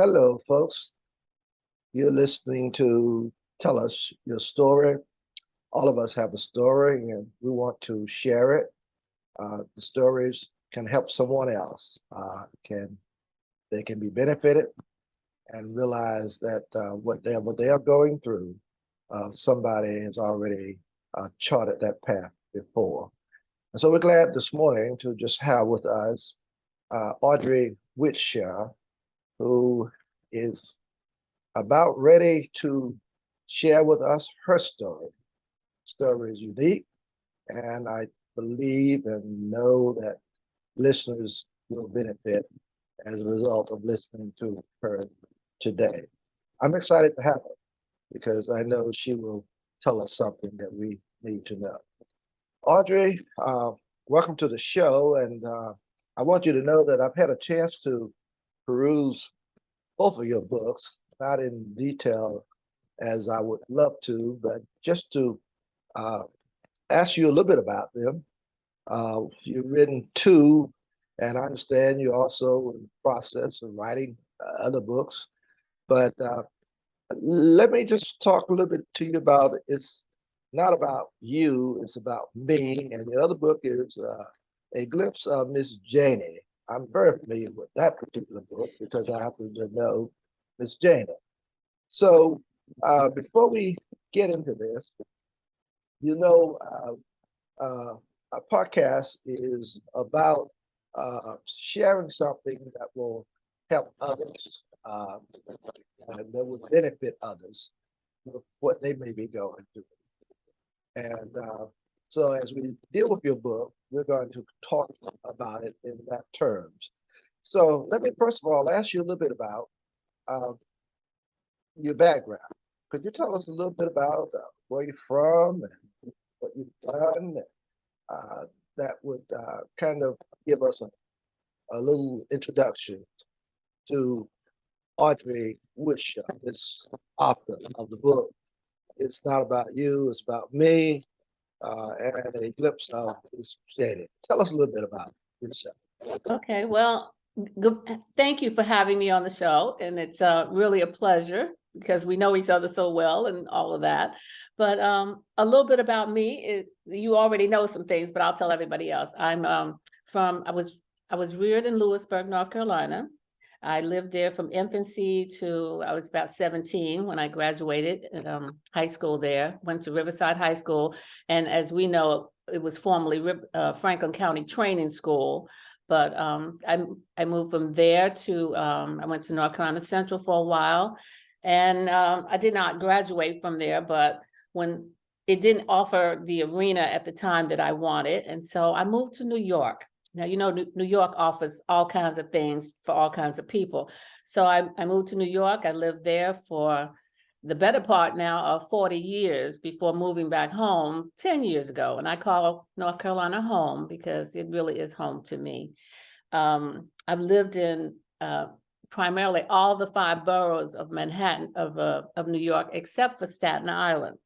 Hello, folks. You're listening to Tell Us Your Story. All of us have a story and we want to share it. The stories can help someone else. They can be benefited and realize that what they are going through, somebody has already charted that path before. And so we're glad this morning to just have with us Audrey Wiltshire, who is about ready to share with us her story. Story is unique, and I believe and know that listeners will benefit as a result of listening to her today. I'm excited to have her because I know she will tell us something that we need to know. Audrey, welcome to the show, and I want you to know that I've had a chance to peruse both of your books, not in detail as I would love to, but just to uh, ask you a little bit about them. You've written two, and I understand you're also in the process of writing other books. But let me just talk a little bit to you about it. It's not about you, it's about me. And the other book is A Glimpse of Miss Janie. I'm very familiar with that particular book because I happen to know Miss Janie. So before we get into this, you know, a podcast is about sharing something that will help others, and that will benefit others with what they may be going through. And so as we deal with your book, we're going to talk about it in that terms. So let me first of all ask you a little bit about uh, your background. Could you tell us a little bit about where you're from and what you've done? Uh, that would kind of give us a little introduction to Audrey Wiltshire, this author of the book. It's not about you, it's about me, and a glimpse of this Janie. Tell us a little bit about yourself. Okay, well, thank you for having me on the show, and it's really a pleasure because we know each other so well and all of that. But a little bit about me, you already know some things, but I'll tell everybody else. I was reared in Lewisburg, North Carolina. I lived there from infancy to I was about 17 when I graduated high school there, went to Riverside High School. And as we know, it was formerly Franklin County Training School. But I moved from there to, I went to North Carolina Central for a while. And I did not graduate from there, but when it didn't offer the arena at the time that I wanted. And so I moved to New York. Now, you know, New York offers all kinds of things for all kinds of people. So I moved to New York. I lived there for the better part now of 40 years before moving back home 10 years ago. And I call North Carolina home because it really is home to me. I've lived in primarily all the 5 boroughs of Manhattan, of New York, except for Staten Island.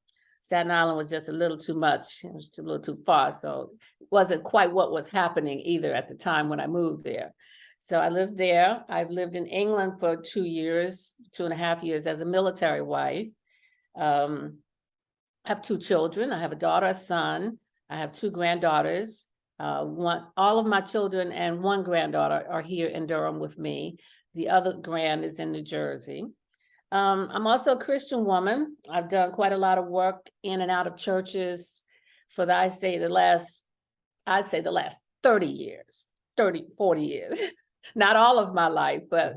Staten Island was just a little too much. It was a little too far. So it wasn't quite what was happening either at the time when I moved there. So I lived there. I've lived in England for 2 years, 2.5 years as a military wife. I have 2 children. I have a daughter, a son. I have 2 granddaughters. All of my children and 1 granddaughter are here in Durham with me. The other grand is in New Jersey. I'm also a Christian woman. I've done quite a lot of work in and out of churches for I'd say the last 30 years, 40 years. Not all of my life, but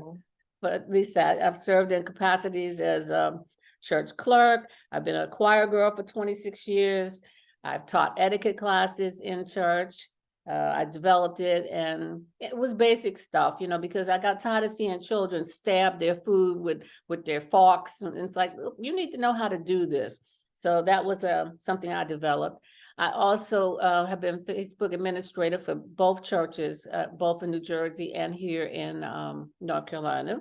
at least I've served in capacities as a church clerk. I've been a choir girl for 26 years. I've taught etiquette classes in church. I developed it, and it was basic stuff, you know, because I got tired of seeing children stab their food with their forks. And it's like, you need to know how to do this. So that was something I developed. I also have been Facebook administrator for both churches, both in New Jersey and here in North Carolina.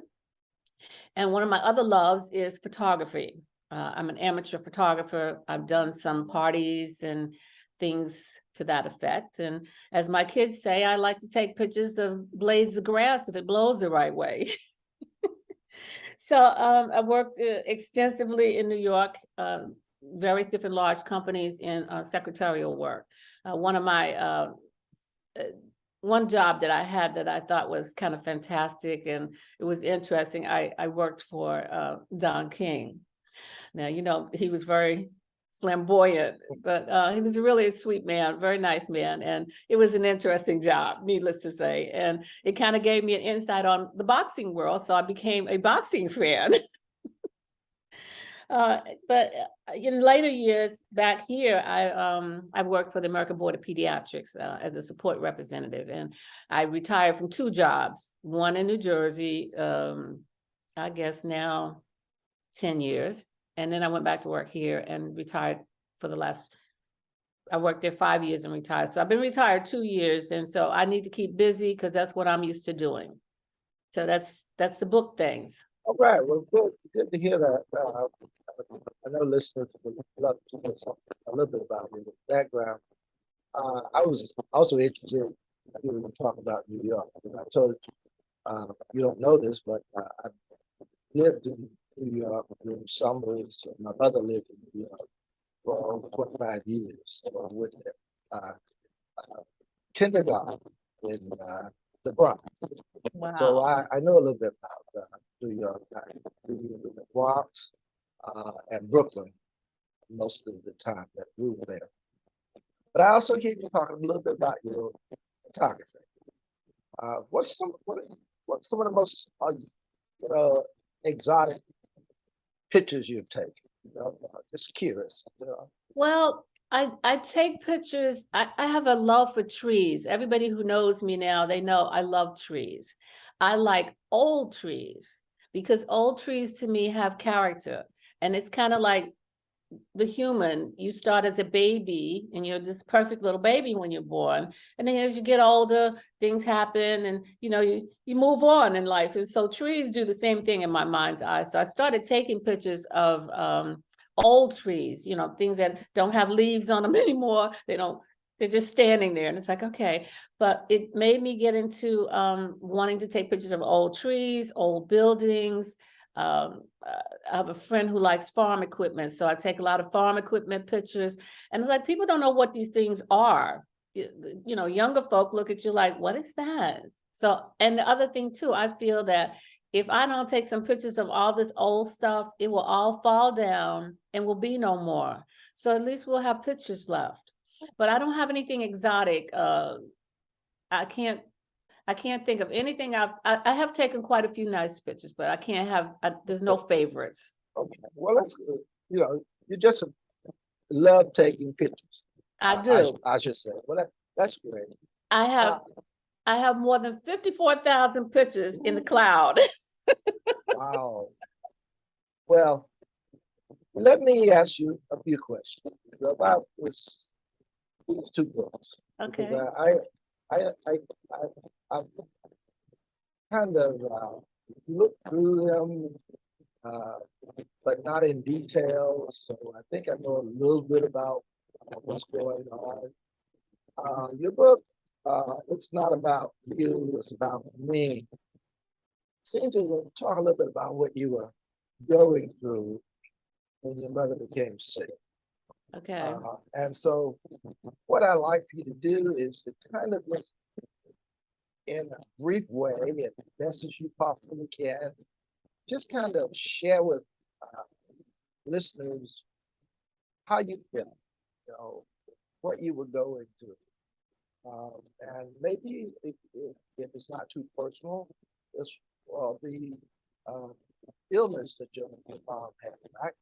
And one of my other loves is photography. I'm an amateur photographer. I've done some parties and things to that effect. And as my kids say, I like to take pictures of blades of grass if it blows the right way. So I worked extensively in New York, various different large companies in secretarial work. One of my uh, one job that I had that I thought was kind of fantastic and it was interesting. I worked for Don King. Now, you know, he was very flamboyant, but he was really a sweet man, very nice man. And it was an interesting job, needless to say. And it kind of gave me an insight on the boxing world. So I became a boxing fan. But in later years back here, I worked for the American Board of Pediatrics as a support representative, and I retired from two jobs. One in New Jersey, I guess now 10 years, and then I went back to work here and retired for the last. I worked there 5 years and retired. So I've been retired 2 years, and so I need to keep busy because that's what I'm used to doing. So that's the book things. All right, well, good to hear that. I know listeners would love to know a little bit about your background. I was also interested in hearing you talk about New York. And I told you, you don't know this, but I lived in New York during summers. My mother lived in New York for over 25 years. So I went there. Kindergarten in the Bronx. So Wow. I know a little bit about New York. I lived in the Bronx and Brooklyn most of the time that we were there. But I also hear you talking a little bit about your photography. What's some of the most exotic pictures you've taken? Just curious. Well, I take pictures. I have a love for trees. Everybody who knows me now, they know I love trees. I like old trees because old trees to me have character. And it's kind of like the human. You start as a baby and you're this perfect little baby when you're born. And then as you get older, things happen and you move on in life. And so trees do the same thing in my mind's eye. So I started taking pictures of old trees, things that don't have leaves on them anymore. They're just standing there. And it's like, okay. But it made me get into wanting to take pictures of old trees, old buildings. I have a friend who likes farm equipment. So I take a lot of farm equipment pictures. And it's like, people don't know what these things are. Younger folk look at you like, what is that? So, and the other thing too, I feel that if I don't take some pictures of all this old stuff, it will all fall down and will be no more. So at least we'll have pictures left. But I don't have anything exotic. I can't think of anything. I have taken quite a few nice pictures, but I can't have. There's no favorites. Okay, well, that's good. You just love taking pictures. I do. I should say. Well, that's great. I have more than 54,000 pictures in the cloud. Wow. Well, let me ask you a few questions about these two books. Okay. I kind of looked through them, but not in detail. So I think I know a little bit about what's going on. Your book, it's not about you, it's about me. Seem to talk a little bit about what you were going through when your mother became sick. Okay. And so what I like for you to do is to kind of just, in a brief way, as best as you possibly can, just kind of share with listeners how you feel, what you were going through. And maybe if it's not too personal, it's the illness that your mom had.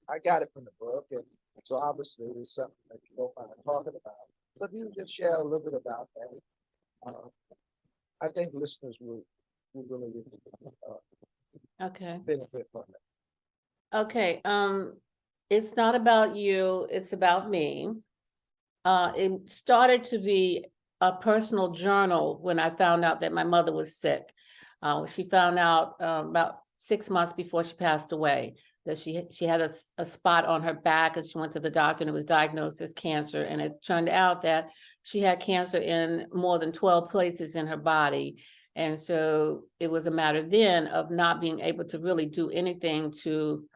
I got it from the book, and so obviously it's something that you don't mind talking about. But if you just share a little bit about that, I think listeners will really Okay. benefit from it. Okay. It's not about you, it's about me. It started to be a personal journal when I found out that my mother was sick. She found out about 6 months before she passed away that she had a spot on her back, and she went to the doctor and it was diagnosed as cancer. And it turned out that she had cancer in more than 12 places in her body. And so it was a matter then of not being able to really do anything to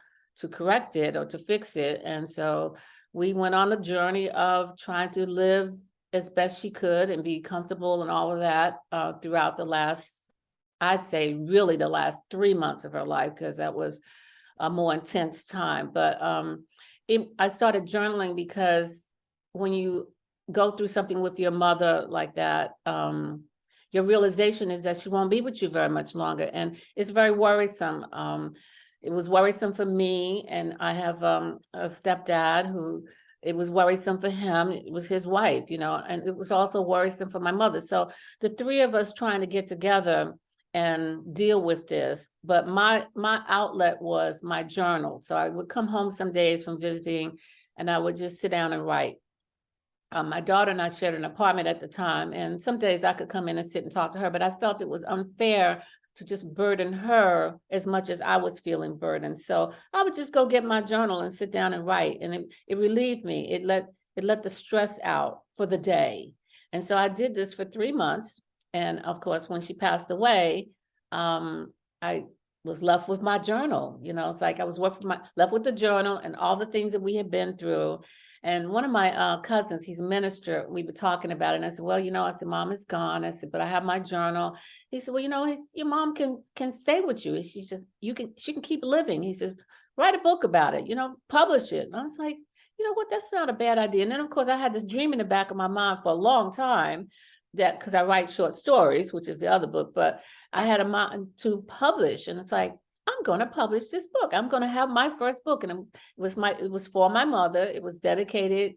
correct it or to fix it. And so we went on a journey of trying to live as best she could and be comfortable and all of that throughout the last, I'd say really the last 3 months of her life, because that was a more intense time. But I started journaling because when you go through something with your mother like that, your realization is that she won't be with you very much longer. And it's very worrisome. It was worrisome for me, and I have a stepdad who, it was worrisome for him. It was his wife, and it was also worrisome for my mother. So the three of us trying to get together and deal with this. But my outlet was my journal. So I would come home some days from visiting and I would just sit down and write. My daughter and I shared an apartment at the time, and some days I could come in and sit and talk to her, but I felt it was unfair to just burden her as much as I was feeling burdened. So I would just go get my journal and sit down and write, and it relieved me. It let the stress out for the day. And so I did this for 3 months. And of course, when she passed away, I was left with my journal. It's like I was left with the journal and all the things that we had been through. And one of my cousins, he's a minister, we were talking about it. And I said, well, I said, Mom is gone. I said, but I have my journal. He said, well, your mom can stay with you. She can keep living. He says, write a book about it, publish it. And I was like, you know what, that's not a bad idea. And then of course I had this dream in the back of my mind for a long time, that because I write short stories, which is the other book, but I had a mind to publish. And it's like, I'm going to publish this book. I'm going to have my first book. And it was for my mother. It was dedicated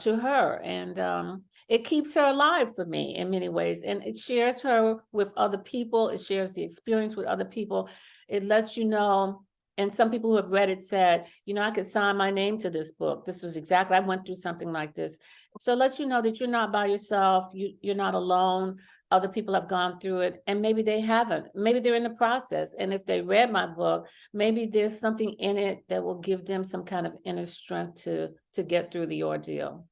to her. And it keeps her alive for me in many ways. And it shares her with other people. It shares the experience with other people. It lets you know. And some people who have read it said, I could sign my name to this book. This was exactly, I went through something like this. So it lets you know that you're not by yourself. You're not alone. Other people have gone through it, and maybe they haven't. Maybe they're in the process. And if they read my book, maybe there's something in it that will give them some kind of inner strength to get through the ordeal.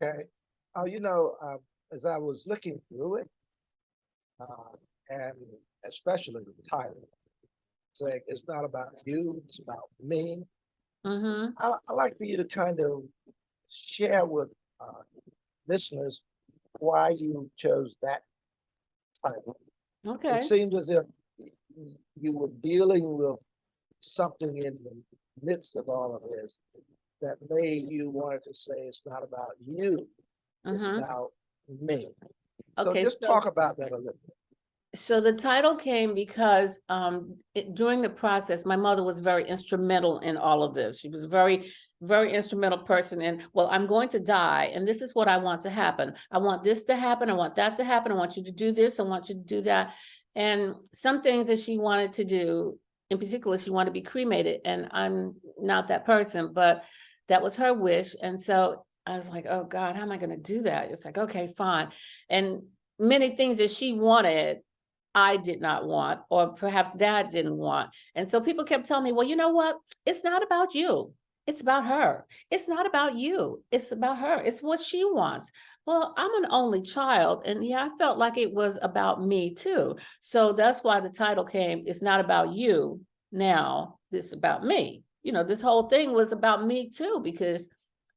Okay. As I was looking through it, and especially the title, saying it's not about you, it's about me. Mm-hmm. I like for you to kind of share with listeners why you chose that title. Okay. It seems as if you were dealing with something in the midst of all of this that made you want to say it's not about you, it's about me. Okay, so just talk about that a little bit. So the title came because during the process, my mother was very instrumental in all of this. She was a very, very instrumental person in, well, I'm going to die, and this is what I want to happen. I want this to happen. I want that to happen. I want you to do this. I want you to do that. And some things that she wanted to do, in particular, she wanted to be cremated, and I'm not that person, but that was her wish. And so I was like, oh God, how am I going to do that? It's like, okay, fine. And many things that she wanted, I did not want, or perhaps Dad didn't want. And so people kept telling me, well, you know what? It's not about you. It's about her. It's not about you. It's about her. It's what she wants. Well, I'm an only child. And yeah, I felt like it was about me too. So that's why the title came, it's not about you now, this is about me. This whole thing was about me too, because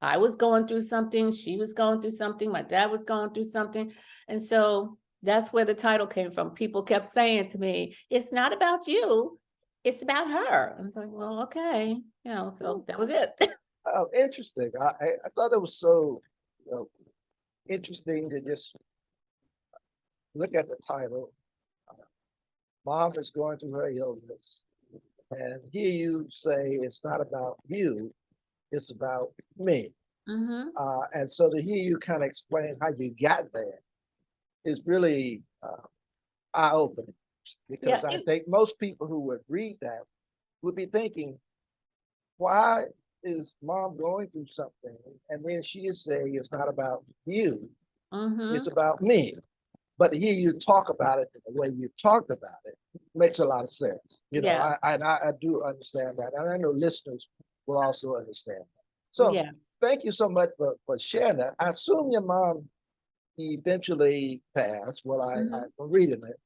I was going through something. She was going through something. My dad was going through something. And so that's where the title came from. People kept saying to me, it's not about you, it's about her. I was like, well, okay. So that was it. Oh, interesting. I thought it was so interesting to just look at the title. Mom is going through her illness. And hear you say it's not about you, it's about me. Mm-hmm. And so to hear you kind of explain how you got there is really eye-opening, because I think most people who would read that would be thinking, why is Mom going through something? And then she is saying it's not about you, it's about me. But to hear you talk about it the way you talked about it makes a lot of sense. I do understand that. And I know listeners will also understand that. So thank you so much for sharing that. I assume your mom eventually passed. Well, I'm reading it.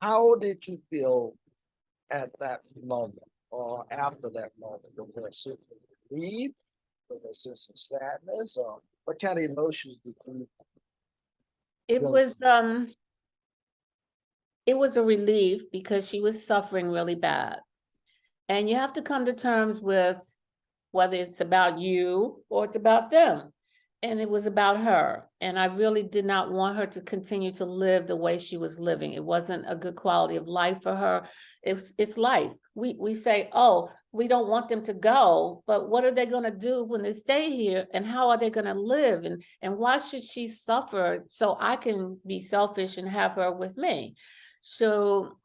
How did you feel at that moment or after that moment? Was there a sense of relief? Was there a sense of sadness? Or what kind of emotions did you It go was, through? it was a relief because she was suffering really bad. And you have to come to terms with whether it's about you or it's about them. And it was about her. And I really did not want her to continue to live the way she was living. It wasn't a good quality of life for her. It's life. We say, oh, we don't want them to go, but what are they going to do when they stay here? And how are they going to live? And why should she suffer so I can be selfish and have her with me? So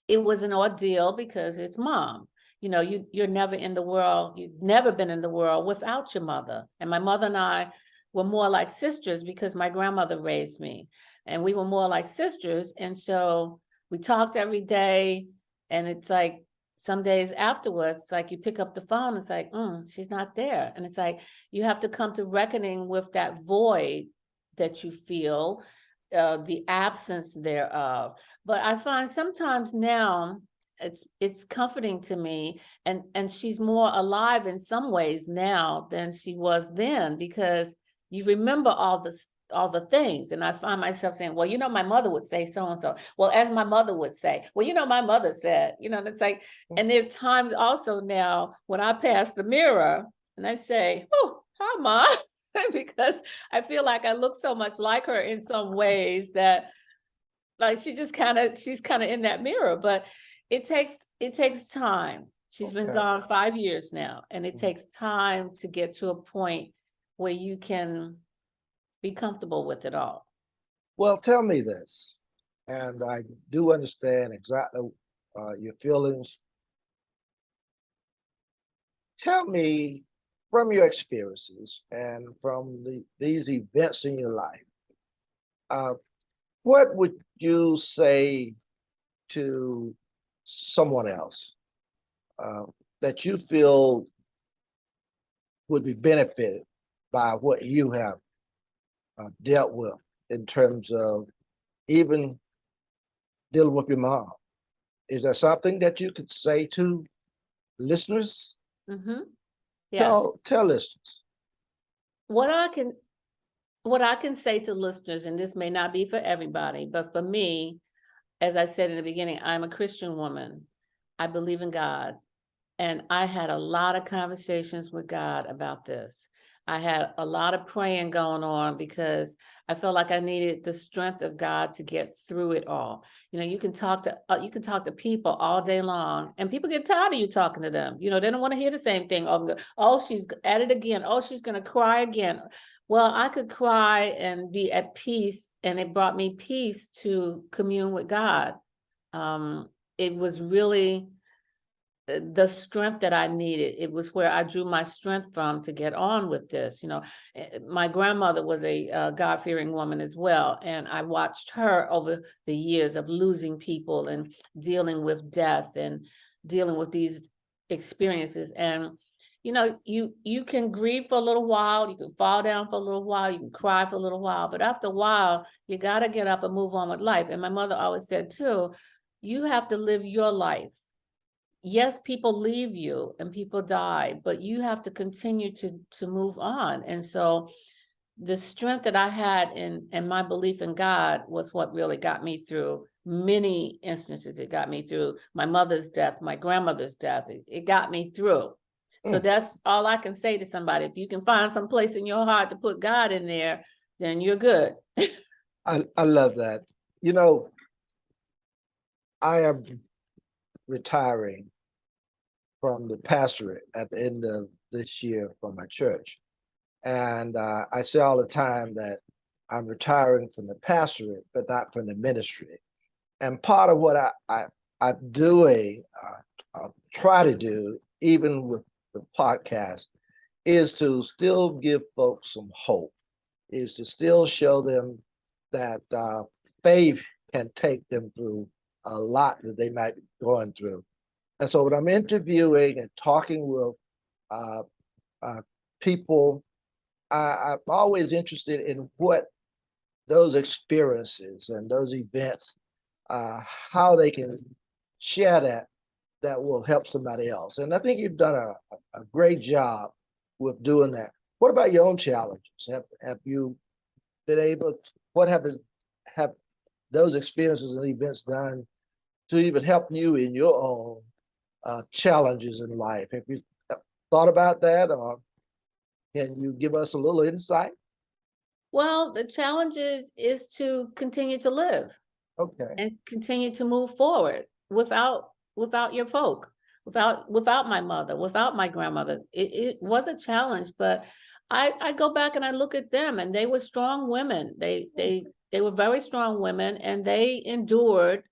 it was an ordeal because it's mom. You know, you're never in the world, you've never been in the world without your mother. And my mother and I were more like sisters because my grandmother raised me, and we were more like sisters. And so we talked every day, and it's like some days afterwards, it's like you pick up the phone, it's like, she's not there. And it's like you have to come to reckoning with that void that you feel, the absence thereof. But I find sometimes now it's comforting to me, and she's more alive in some ways now than she was then, because you remember all the things. And I find myself saying, well, my mother would say so and so. Well, as my mother would say, well, my mother said, and it's like, and there's times also now when I pass the mirror and I say, oh, hi, Ma. Because I feel like I look so much like her in some ways that, like, she's kind of in that mirror. But it takes time. She's been Okay. gone 5 years now, and it Mhm. takes time to get to a point where you can be comfortable with it all. Well, tell me this, and I do understand exactly your feelings. Tell me from your experiences and from these events in your life, uh, what would you say to someone else uh, that you feel would be benefited by what you have dealt with in terms of even dealing with your mom? Is there something that you could say to listeners? Mm-hmm. Yes. Tell listeners. What I can what I can say to listeners, and this may not be for everybody, but for me, as I said in the beginning, I'm a Christian woman. I believe in God. And I had a lot of conversations with God about this. I had a lot of praying going on because I felt like I needed the strength of God to get through it all. You can talk to people all day long, and people get tired of you talking to them. They don't want to hear the same thing. Oh, she's at it again. Oh, she's going to cry again. Well, I could cry and be at peace, and it brought me peace to commune with God. It was really the strength that I needed. It was where I drew my strength from to get on with this. My grandmother was a God-fearing woman as well, and I watched her over the years of losing people and dealing with death and dealing with these experiences. And you can grieve for a little while, you can fall down for a little while, you can cry for a little while, but after a while, you got to get up and move on with life. And my mother always said too, you have to live your life. Yes, people leave you and people die, but you have to continue to move on. And so the strength that I had in my belief in God was what really got me through many instances. It got me through my mother's death, my grandmother's death. It got me through. So Mm, that's all I can say to somebody. If you can find some place in your heart to put God in there, then you're good. I love that. You know, I am retiring from the pastorate at the end of this year from my church. And I say all the time that I'm retiring from the pastorate, but not from the ministry. And part of what I'm doing, try to do, even with the podcast, is to still give folks some hope, is to still show them that faith can take them through a lot that they might be going through. And so when I'm interviewing and talking with uh, uh, people, I'm always interested in what those experiences and those events how they can share that will help somebody else. And I think you've done a great job with doing that. What about your own challenges? Have you been able to, what have those experiences and events done to even help you in your own challenges in life? Have you thought about that, or can you give us a little insight? Well, the challenge is to continue to live Okay. and continue to move forward without your folk, without my mother, without my grandmother. It was a challenge, but I go back and I look at them, and they were strong women. They were very strong women, and they endured.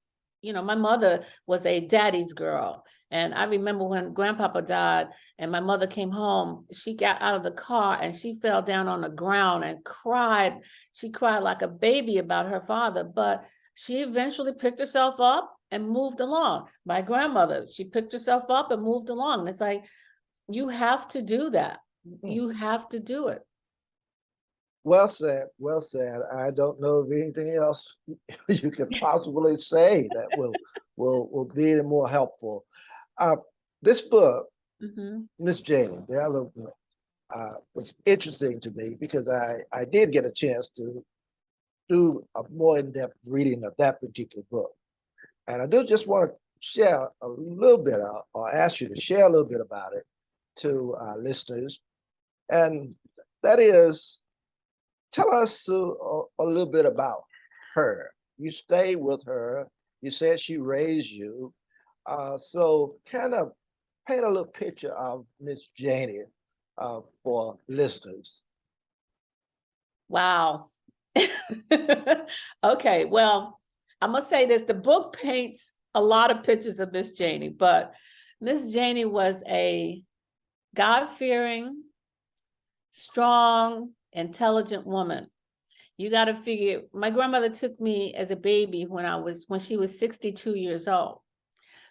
You know, my mother was a daddy's girl. And I remember when grandpapa died and my mother came home, she got out of the car and she fell down on the ground and cried. She cried like a baby about her father, but she eventually picked herself up and moved along. My grandmother, she picked herself up and moved along. And it's like, you have to do that. You have to do it. Well said. Well said. I don't know of anything else you could possibly say that will be any more helpful. Uh, this book, Mhm. Miss Jane, the other book, was interesting to me because I did get a chance to do a more in-depth reading of that particular book. And I do just want to share a little bit or ask you to share a little bit about it to our listeners. And that is, tell us a little bit about her. You stayed with her. You said she raised you. So kind of paint a little picture of Miss Janie for listeners. Wow. Okay, well, I'm gonna say this. The book paints a lot of pictures of Miss Janie, but Miss Janie was a God-fearing, strong, intelligent woman. You got to figure, my grandmother took me as a baby when she was 62 years old.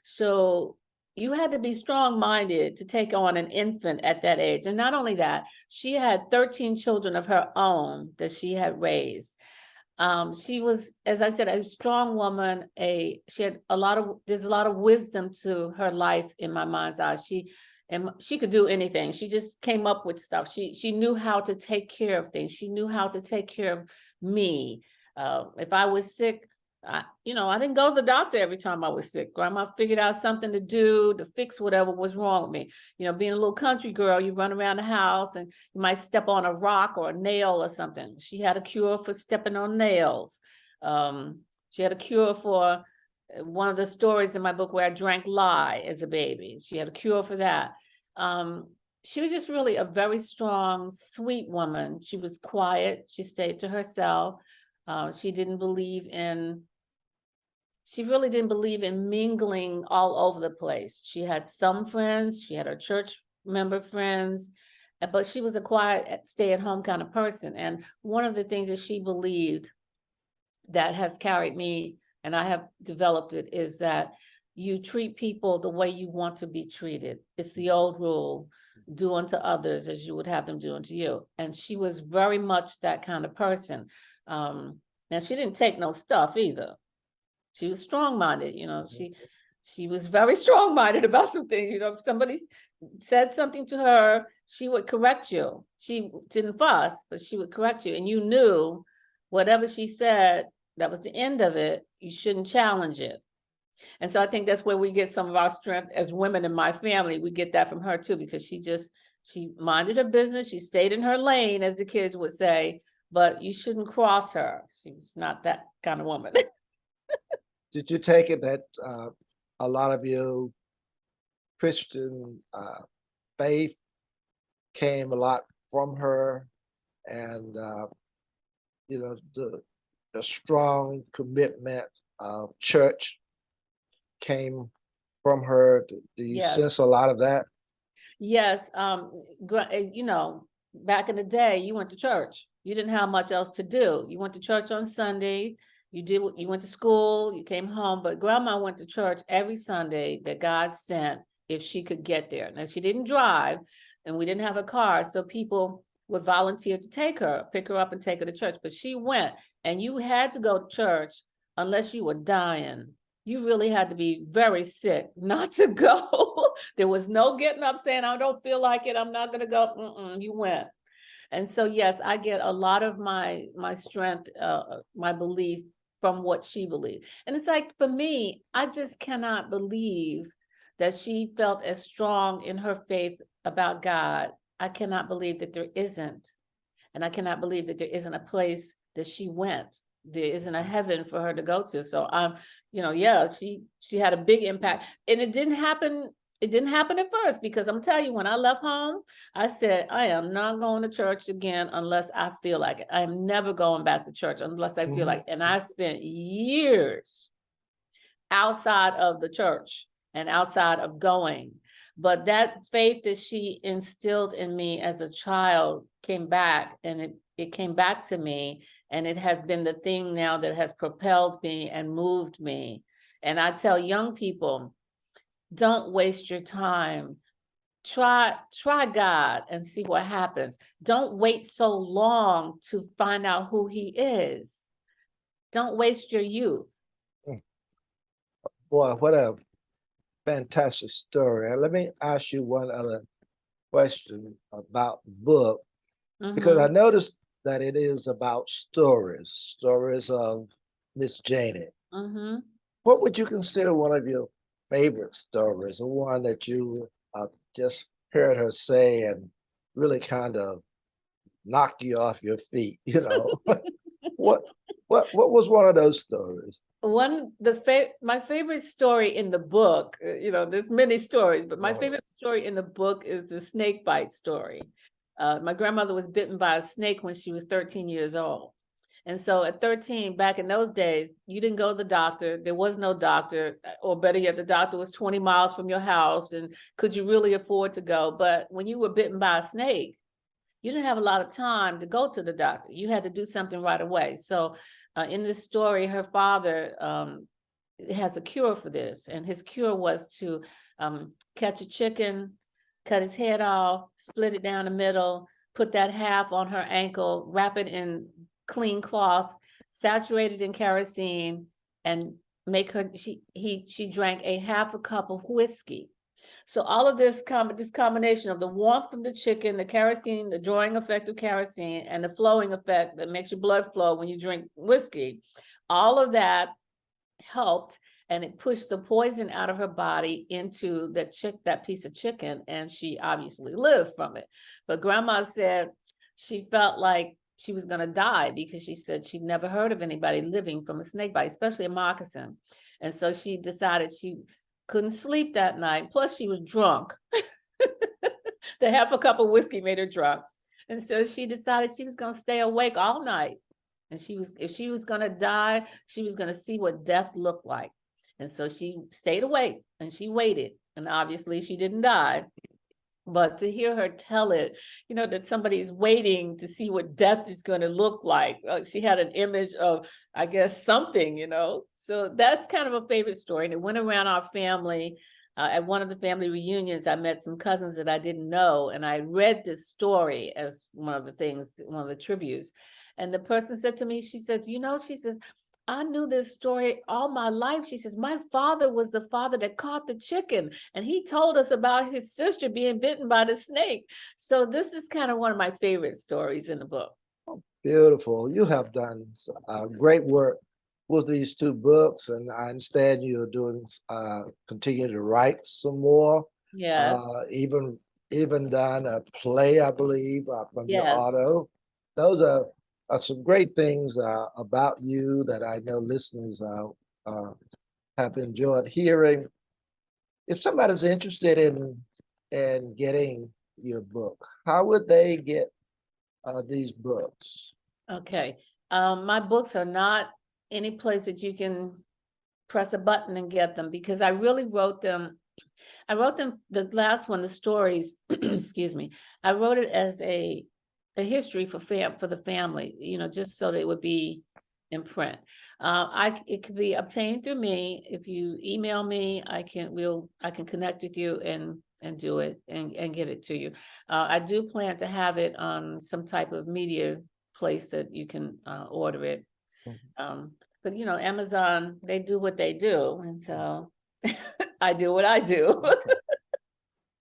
So you had to be strong-minded to take on an infant at that age. And not only that, she had 13 children of her own that she had raised. She was, as I said, a strong woman. She had there's a lot of wisdom to her life in my mind's eye. She could do anything. She just came up with stuff. She knew how to take care of things. She knew how to take care of me. If I was sick, I didn't go to the doctor every time I was sick. Grandma figured out something to do to fix whatever was wrong with me. Being a little country girl, you run around the house and you might step on a rock or a nail or something. She had a cure for stepping on nails. She had a cure for one of the stories in my book where I drank lye as a baby. She had a cure for that. She was just really a very strong, sweet woman. She was quiet. She stayed to herself. She really didn't believe in mingling all over the place. She had some friends, she had her church member friends, but she was a quiet, stay-at-home kind of person. And one of the things that she believed that has carried me, and I have developed it, is that you treat people the way you want to be treated. It's the old rule, do unto others as you would have them do unto you. And she was very much that kind of person. Now she didn't take no stuff either. She was strong-minded, she was very strong-minded about some things. If somebody said something to her, she would correct you. She didn't fuss, but she would correct you. And you knew whatever she said, that was the end of it. You shouldn't challenge it. And so I think that's where we get some of our strength as women in my family. We get that from her too, because she minded her business. She stayed in her lane, as the kids would say, but you shouldn't cross her. She was not that kind of woman. Did you take it that a lot of your Christian faith came a lot from her, and the strong commitment of church came from her? Do you Yes. sense a lot of that? Yes. Back in the day, you went to church. You didn't have much else to do. You went to church on Sunday. You went to school, you came home, but grandma went to church every Sunday that God sent if she could get there. Now, she didn't drive and we didn't have a car, so people would volunteer to pick her up and take her to church, but she went, and you had to go to church unless you were dying. You really had to be very sick not to go. There was no getting up saying, I don't feel like it, I'm not gonna go. You went. And so, yes, I get a lot of my strength, my belief from what she believed. And it's like, for me, I just cannot believe that she felt as strong in her faith about God. I cannot believe that there isn't. And I cannot believe that there isn't a place that she went. There isn't a heaven for her to go to. So yeah, she had a big impact. And it didn't happen at first, because I'm telling you, when I left home, I said, I am not going to church again unless I feel like it. I am never going back to church unless I feel like it. And I've spent years outside of the church and outside of going. But that faith that she instilled in me as a child came back, and it came back to me, and it has been the thing now that has propelled me and moved me. And I tell young people, don't waste your time. Try God and see what happens. Don't wait so long to find out who he is. Don't waste your youth. Boy, what a fantastic story. And let me ask you one other question about the book, because I noticed that it is about stories of Miss Janie. What would you consider one of your favorite stories, or one that you just heard her say and really kind of knock you off your feet? What was one of those stories? My favorite story in the book, there's many stories, but my favorite story in the book is the snake bite story. My grandmother was bitten by a snake when she was 13 years old. And so at 13, back in those days, you didn't go to the doctor. There was no doctor, or better yet, the doctor was 20 miles from your house. And could you really afford to go? But when you were bitten by a snake, you didn't have a lot of time to go to the doctor. You had to do something right away. So in this story, her father has a cure for this. And his cure was to catch a chicken, cut his head off, split it down the middle, put that half on her ankle, wrap it in clean cloth, saturate it in kerosene, and make her, she drank a half a cup of whiskey. So all of this combination of the warmth from the chicken, the kerosene, the drawing effect of kerosene, and the flowing effect that makes your blood flow when you drink whiskey, all of that helped, and it pushed the poison out of her body into that piece of chicken, and she obviously lived from it. But grandma said she felt like she was going to die, because she said she'd never heard of anybody living from a snake bite, especially a moccasin. And so she decided she couldn't sleep that night. Plus she was drunk. The half a cup of whiskey made her drunk. And so she decided she was going to stay awake all night. And if she was going to die, she was going to see what death looked like. And so she stayed awake and she waited. And obviously she didn't die. But to hear her tell it, that somebody's waiting to see what death is going to look like. She had an image of, I guess, something, So that's kind of a favorite story. And it went around our family. At one of the family reunions, I met some cousins that I didn't know. And I read this story as one of the tributes. And the person said to me, she says, I knew this story all my life. She says, my father was the father that caught the chicken, and he told us about his sister being bitten by the snake. So this is kind of one of my favorite stories in the book. Beautiful. You have done great work with these two books, and I understand you're doing continue to write some more. Yes. Even done a play, I believe, from your Yes. auto. Those are some great things about you that I know listeners have enjoyed hearing. If somebody's interested in getting your book, how would they get these books? Okay. My books are not any place that you can press a button and get them, because I really wrote them. I wrote them, the last one, the stories, excuse me. I wrote it as a history for the family, just so that it would be in print. It could be obtained through me. If you email me, I can connect with you and do it and get it to you. I do plan to have it on some type of media place that you can order it. But but you know, Amazon, they do what they do. And so I do what I do.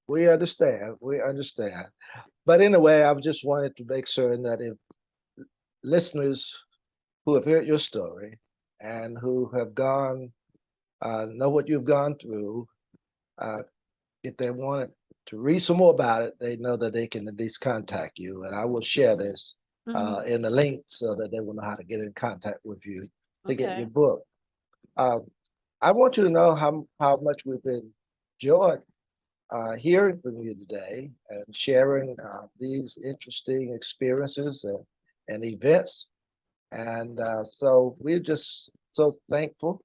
We understand. We understand. But anyway, I just wanted to make certain that if listeners who have heard your story and who have gone, know what you've gone through, uh, if they wanted to read some more about it, they know that they can at least contact you. And I will share this Mhm. in the link so that they will know how to get in contact with you to get Okay. your book. I want you to know how much we've enjoyed hearing from you today and sharing these interesting experiences and events. And so we're just so thankful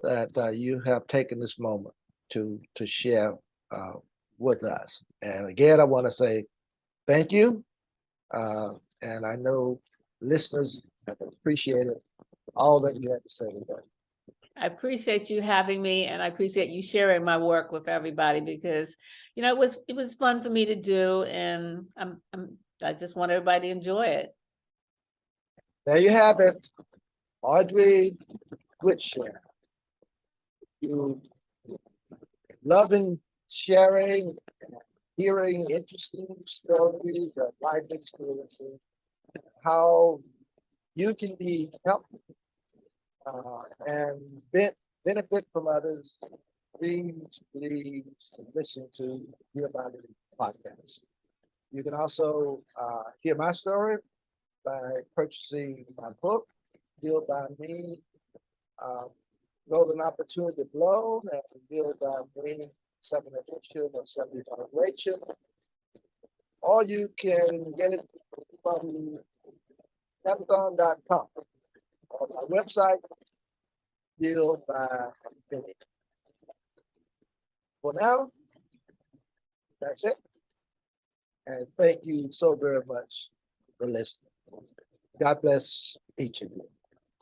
that you have taken this moment to share uh, with us. And again, I want to say thank you. And I know listeners have appreciated all that you had to say today. I appreciate you having me, and I appreciate you sharing my work with everybody because, you know, it was fun for me to do, and I just want everybody to enjoy it. There you have it, Audrey Wiltshire. You loving sharing, hearing interesting stories of life experiences, how you can be helpful and benefit from others. Please listen to Hear About It podcast. You can also hear my story by purchasing my book, Healed by Me, Golden Opportunity Blown, and Healed by Me, 7 Addiction or 70 Vibration. Or you can get it from Amazon.com or my website, Healed by Me. For now, that's it. And thank you so very much for listening. God bless each of you.